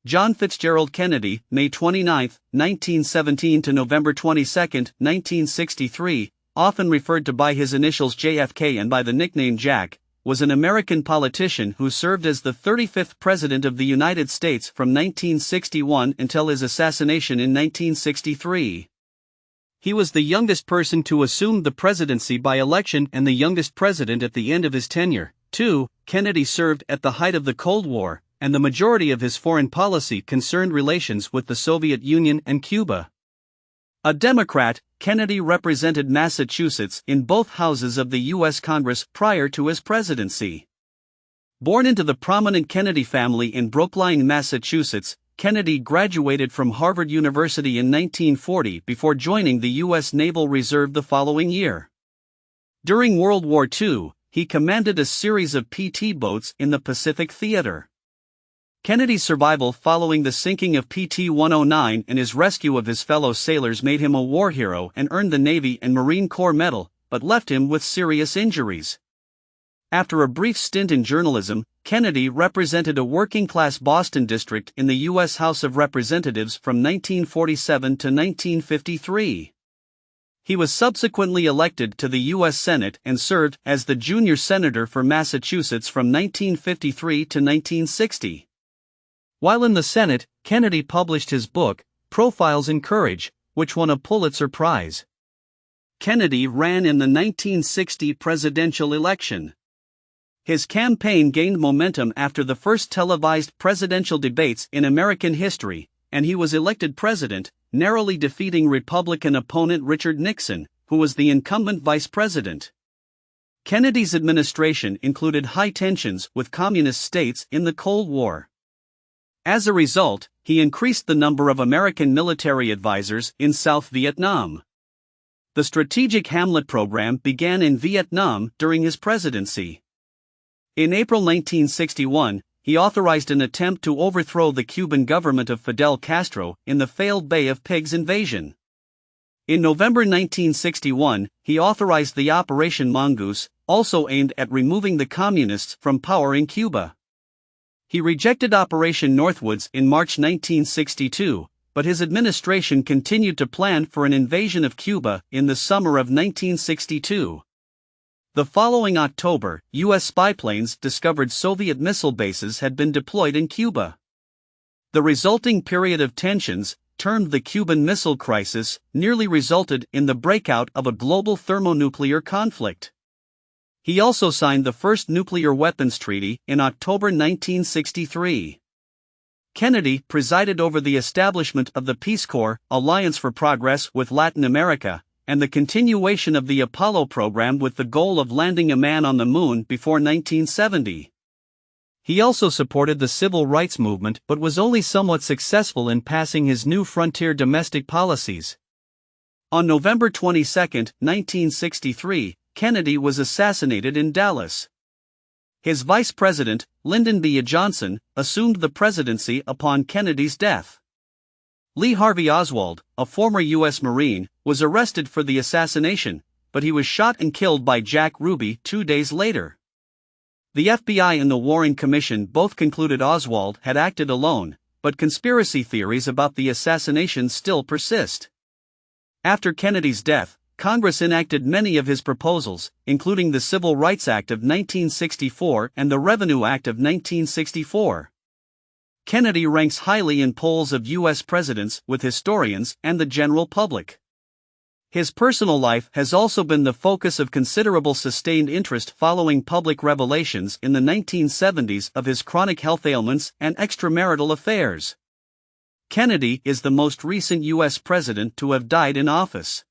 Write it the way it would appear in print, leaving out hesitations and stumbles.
John Fitzgerald Kennedy, May 29, 1917 to November 22, 1963, often referred to by his initials JFK and by the nickname Jack, was an American politician who served as the 35th President of the United States from 1961 until his assassination in 1963. He was the youngest person to assume the presidency by election and the youngest president at the end of his tenure. 2. Kennedy served at the height of the Cold War, and the majority of his foreign policy concerned relations with the Soviet Union and Cuba. A Democrat, Kennedy represented Massachusetts in both houses of the U.S. Congress prior to his presidency. Born into the prominent Kennedy family in Brookline, Massachusetts, Kennedy graduated from Harvard University in 1940 before joining the U.S. Naval Reserve the following year. During World War II, he commanded a series of PT boats in the Pacific Theater. Kennedy's survival following the sinking of PT-109 and his rescue of his fellow sailors made him a war hero and earned the Navy and Marine Corps Medal, but left him with serious injuries. After a brief stint in journalism, Kennedy represented a working-class Boston district in the U.S. House of Representatives from 1947 to 1953. He was subsequently elected to the U.S. Senate and served as the junior senator for Massachusetts from 1953 to 1960. While in the Senate, Kennedy published his book, Profiles in Courage, which won a Pulitzer Prize. Kennedy ran in the 1960 presidential election. His campaign gained momentum after the first televised presidential debates in American history, and he was elected president, narrowly defeating Republican opponent Richard Nixon, who was the incumbent vice president. Kennedy's administration included high tensions with communist states in the Cold War. As a result, he increased the number of American military advisors in South Vietnam. The Strategic Hamlet program began in Vietnam during his presidency. In April 1961, he authorized an attempt to overthrow the Cuban government of Fidel Castro in the failed Bay of Pigs invasion. In November 1961, he authorized the Operation Mongoose, also aimed at removing the communists from power in Cuba. He rejected Operation Northwoods in March 1962, but his administration continued to plan for an invasion of Cuba in the summer of 1962. The following October, U.S. spy planes discovered Soviet missile bases had been deployed in Cuba. The resulting period of tensions, termed the Cuban Missile Crisis, nearly resulted in the breakout of a global thermonuclear conflict. He also signed the first nuclear weapons treaty in October 1963. Kennedy presided over the establishment of the Peace Corps, Alliance for Progress with Latin America, and the continuation of the Apollo program with the goal of landing a man on the moon before 1970. He also supported the civil rights movement but was only somewhat successful in passing his new frontier domestic policies. On November 22, 1963, Kennedy was assassinated in Dallas. His vice president, Lyndon B. Johnson, assumed the presidency upon Kennedy's death. Lee Harvey Oswald, a former U.S. Marine, was arrested for the assassination, but he was shot and killed by Jack Ruby 2 days later. The FBI and the Warren Commission both concluded Oswald had acted alone, but conspiracy theories about the assassination still persist. After Kennedy's death, Congress enacted many of his proposals, including the Civil Rights Act of 1964 and the Revenue Act of 1964. Kennedy ranks highly in polls of U.S. presidents with historians and the general public. His personal life has also been the focus of considerable sustained interest following public revelations in the 1970s of his chronic health ailments and extramarital affairs. Kennedy is the most recent U.S. president to have died in office.